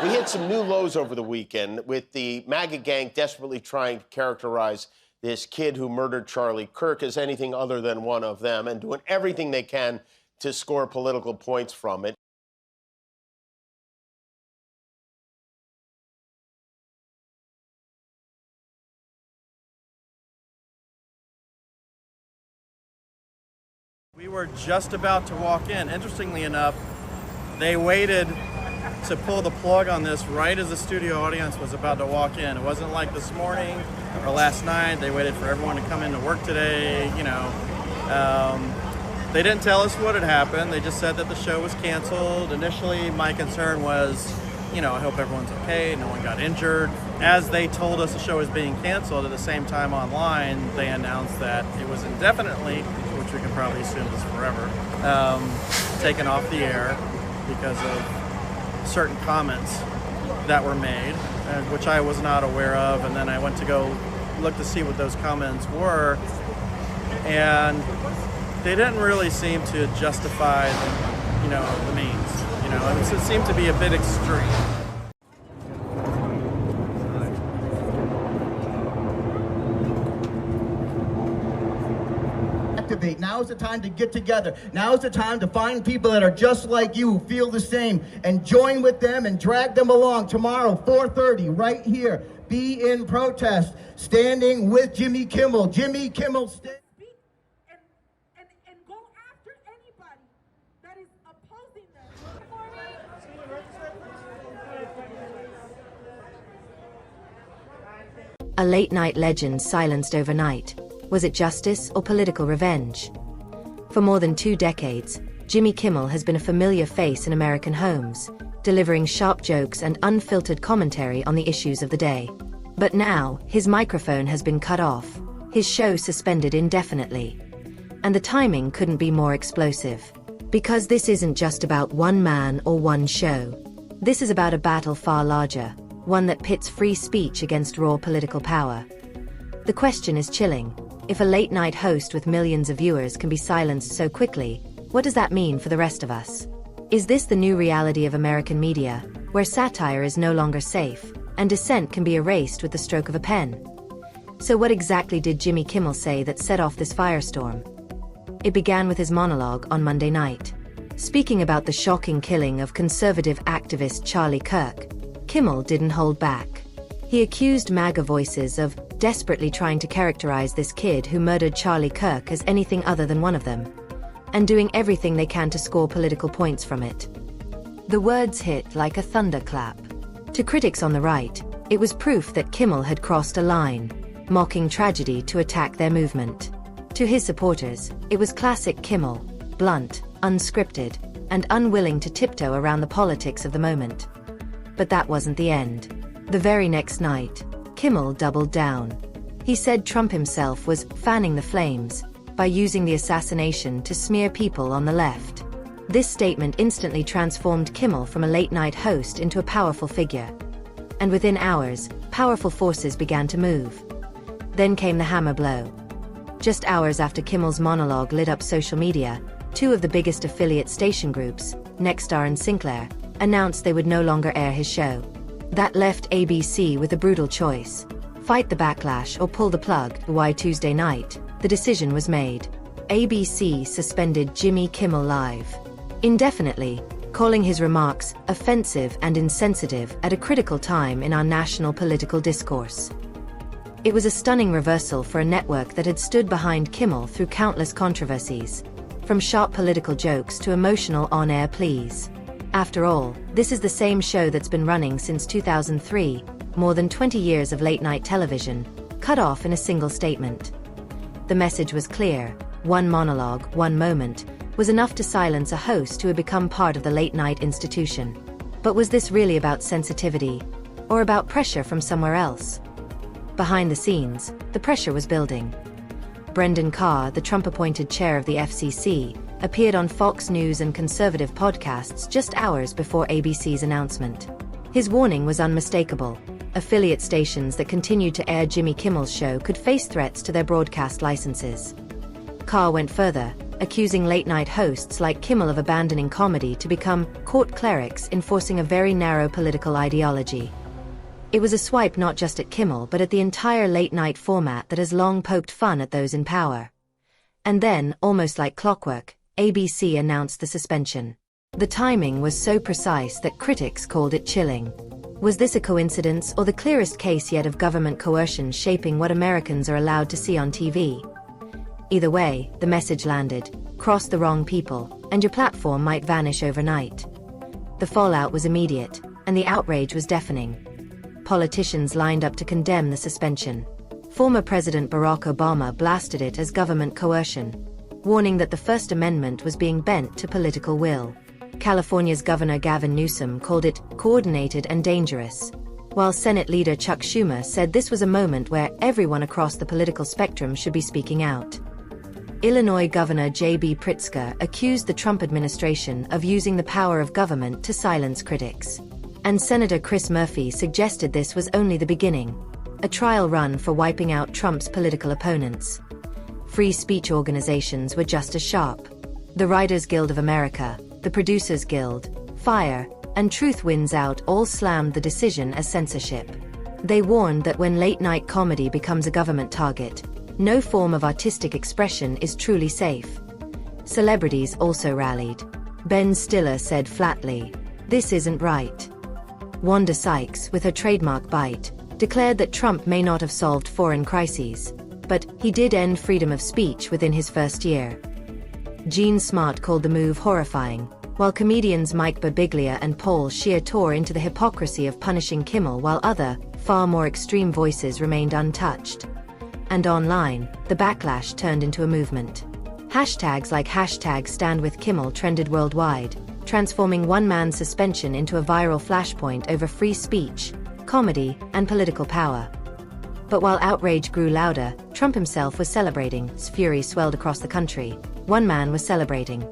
We hit some new lows over the weekend with the MAGA gang desperately trying to characterize this kid who murdered Charlie Kirk as anything other than one of them and doing everything they can to score political points from it. We were just about to walk in. Interestingly enough, they waited to pull the plug on this right as the studio audience was about to walk in. It wasn't like this morning or last night. They waited for everyone to come into work today, They didn't tell us what had happened. They just said that the show was canceled. Initially, my concern was, I hope everyone's okay, no one got injured. As they told us the show was being canceled, at the same time online, they announced that it was indefinitely, which we can probably assume is forever, taken off the air because of certain comments that were made, which I was not aware of, and then I went to go look to see what those comments were, and they didn't really seem to justify the means. It seemed to be a bit extreme. Now is the time to get together. Now is the time to find people that are just like you, who feel the same, and join with them and drag them along. Tomorrow, 4:30, right here. Be in protest, standing with Jimmy Kimmel. Jimmy Kimmel. Speak and go after anybody that is opposing them. A late-night legend silenced overnight. Was it justice or political revenge? For more than 2 decades, Jimmy Kimmel has been a familiar face in American homes, delivering sharp jokes and unfiltered commentary on the issues of the day. But now, his microphone has been cut off, his show suspended indefinitely. And the timing couldn't be more explosive. Because this isn't just about one man or one show. This is about a battle far larger, one that pits free speech against raw political power. The question is chilling. If a late-night host with millions of viewers can be silenced so quickly, what does that mean for the rest of us? Is this the new reality of American media, where satire is no longer safe, and dissent can be erased with the stroke of a pen? So what exactly did Jimmy Kimmel say that set off this firestorm? It began with his monologue on Monday night. Speaking about the shocking killing of conservative activist Charlie Kirk, Kimmel didn't hold back. He accused MAGA voices of desperately trying to characterize this kid who murdered Charlie Kirk as anything other than one of them, and doing everything they can to score political points from it. The words hit like a thunderclap. To critics on the right, it was proof that Kimmel had crossed a line, mocking tragedy to attack their movement. To his supporters, it was classic Kimmel, blunt, unscripted, and unwilling to tiptoe around the politics of the moment. But that wasn't the end. The very next night, Kimmel doubled down. He said Trump himself was fanning the flames by using the assassination to smear people on the left. This statement instantly transformed Kimmel from a late-night host into a powerful figure. And within hours, powerful forces began to move. Then came the hammer blow. Just hours after Kimmel's monologue lit up social media, 2 of the biggest affiliate station groups, Nexstar and Sinclair, announced they would no longer air his show. That left ABC with a brutal choice. Fight the backlash or pull the plug. Why Tuesday night, the decision was made. ABC suspended Jimmy Kimmel Live indefinitely, calling his remarks offensive and insensitive at a critical time in our national political discourse. It was a stunning reversal for a network that had stood behind Kimmel through countless controversies, from sharp political jokes to emotional on-air pleas. After all, this is the same show that's been running since 2003, more than 20 years of late-night television, cut off in a single statement. The message was clear. One monologue, one moment, was enough to silence a host who had become part of the late-night institution. But was this really about sensitivity, or about pressure from somewhere else? Behind the scenes, the pressure was building. Brendan Carr, the Trump-appointed chair of the FCC, appeared on Fox News and conservative podcasts just hours before ABC's announcement. His warning was unmistakable. Affiliate stations that continued to air Jimmy Kimmel's show could face threats to their broadcast licenses. Carr went further, accusing late-night hosts like Kimmel of abandoning comedy to become court clerics enforcing a very narrow political ideology. It was a swipe not just at Kimmel but at the entire late-night format that has long poked fun at those in power. And then, almost like clockwork, ABC announced the suspension. The timing was so precise that critics called it chilling. Was this a coincidence or the clearest case yet of government coercion shaping what Americans are allowed to see on TV? Either way, the message landed: cross the wrong people, and your platform might vanish overnight. The fallout was immediate, and the outrage was deafening. Politicians lined up to condemn the suspension. Former President Barack Obama blasted it as government coercion, warning that the First Amendment was being bent to political will. California's Governor Gavin Newsom called it coordinated and dangerous, while Senate Leader Chuck Schumer said this was a moment where everyone across the political spectrum should be speaking out. Illinois Governor J.B. Pritzker accused the Trump administration of using the power of government to silence critics. And Senator Chris Murphy suggested this was only the beginning, a trial run for wiping out Trump's political opponents. Free speech organizations were just as sharp. The Writers Guild of America, the Producers Guild, FIRE, and Truth Wins Out all slammed the decision as censorship. They warned that when late-night comedy becomes a government target, no form of artistic expression is truly safe. Celebrities also rallied. Ben Stiller said flatly, "This isn't right." Wanda Sykes, with her trademark bite, declared that Trump may not have solved foreign crises, but he did end freedom of speech within his first year. Gene Smart called the move horrifying, while comedians Mike Birbiglia and Paul Scheer tore into the hypocrisy of punishing Kimmel while other, far more extreme voices remained untouched. And online, the backlash turned into a movement. Hashtags like #StandWithKimmel trended worldwide, transforming one man's suspension into a viral flashpoint over free speech, comedy, and political power. But while outrage grew louder, Trump himself was celebrating. His fury swelled across the country. One man was celebrating.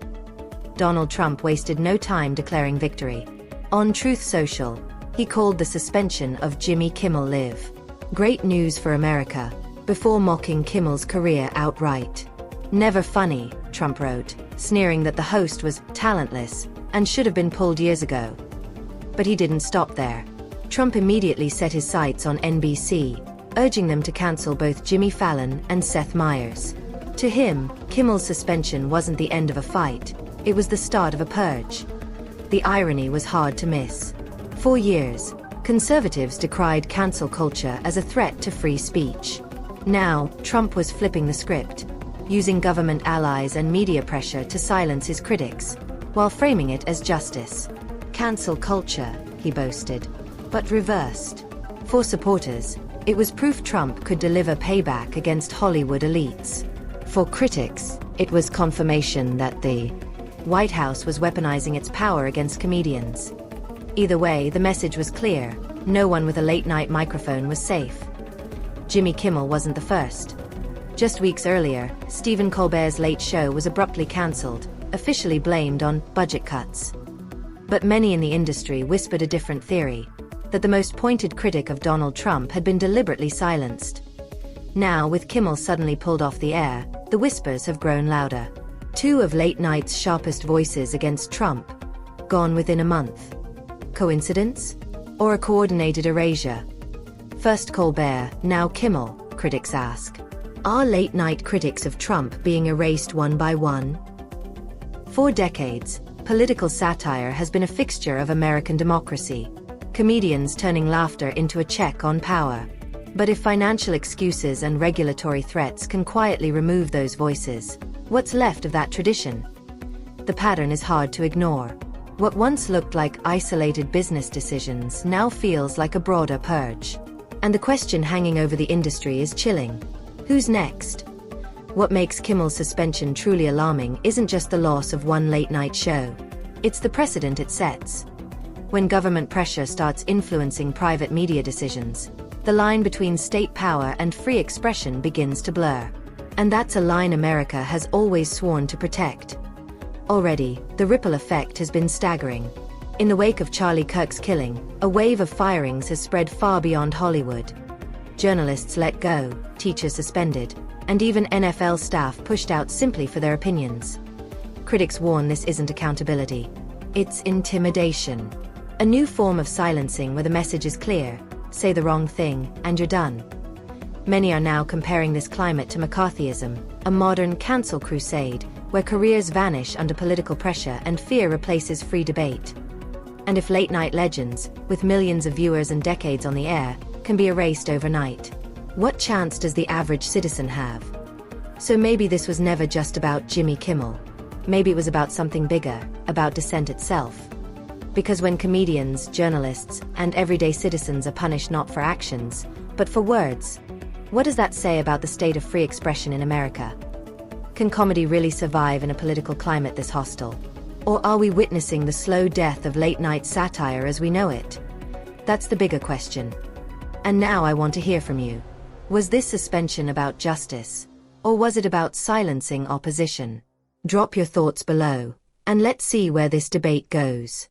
Donald Trump wasted no time declaring victory. On Truth Social, he called the suspension of Jimmy Kimmel live. Great news for America, before mocking Kimmel's career outright. Never funny, Trump wrote, sneering that the host was talentless and should have been pulled years ago. But he didn't stop there. Trump immediately set his sights on NBC, urging them to cancel both Jimmy Fallon and Seth Meyers. To him, Kimmel's suspension wasn't the end of a fight, it was the start of a purge. The irony was hard to miss. For years, conservatives decried cancel culture as a threat to free speech. Now, Trump was flipping the script, using government allies and media pressure to silence his critics, while framing it as justice. Cancel culture, he boasted, but reversed. For supporters, it was proof Trump could deliver payback against Hollywood elites. For critics, it was confirmation that the White House was weaponizing its power against comedians. Either way, the message was clear: no one with a late-night microphone was safe. Jimmy Kimmel wasn't the first. Just weeks earlier, Stephen Colbert's Late Show was abruptly cancelled, officially blamed on budget cuts. But many in the industry whispered a different theory: that the most pointed critic of Donald Trump had been deliberately silenced. Now, with Kimmel suddenly pulled off the air, the whispers have grown louder. Two of late night's sharpest voices against Trump, gone within a month. Coincidence? Or a coordinated erasure? First Colbert, now Kimmel, critics ask. Are late-night critics of Trump being erased one by one? For decades, political satire has been a fixture of American democracy. Comedians turning laughter into a check on power. But if financial excuses and regulatory threats can quietly remove those voices, what's left of that tradition? The pattern is hard to ignore. What once looked like isolated business decisions now feels like a broader purge. And the question hanging over the industry is chilling. Who's next? What makes Kimmel's suspension truly alarming isn't just the loss of one late-night show. It's the precedent it sets. When government pressure starts influencing private media decisions, the line between state power and free expression begins to blur. And that's a line America has always sworn to protect. Already, the ripple effect has been staggering. In the wake of Charlie Kirk's killing, a wave of firings has spread far beyond Hollywood. Journalists let go, teachers suspended, and even NFL staff pushed out simply for their opinions. Critics warn this isn't accountability. It's intimidation. A new form of silencing where the message is clear: say the wrong thing, and you're done. Many are now comparing this climate to McCarthyism, a modern cancel crusade, where careers vanish under political pressure and fear replaces free debate. And if late-night legends, with millions of viewers and decades on the air, can be erased overnight, what chance does the average citizen have? So maybe this was never just about Jimmy Kimmel. Maybe it was about something bigger, about dissent itself. Because when comedians, journalists, and everyday citizens are punished not for actions, but for words, what does that say about the state of free expression in America? Can comedy really survive in a political climate this hostile? Or are we witnessing the slow death of late-night satire as we know it? That's the bigger question. And now I want to hear from you. Was this suspension about justice? Or was it about silencing opposition? Drop your thoughts below, and let's see where this debate goes.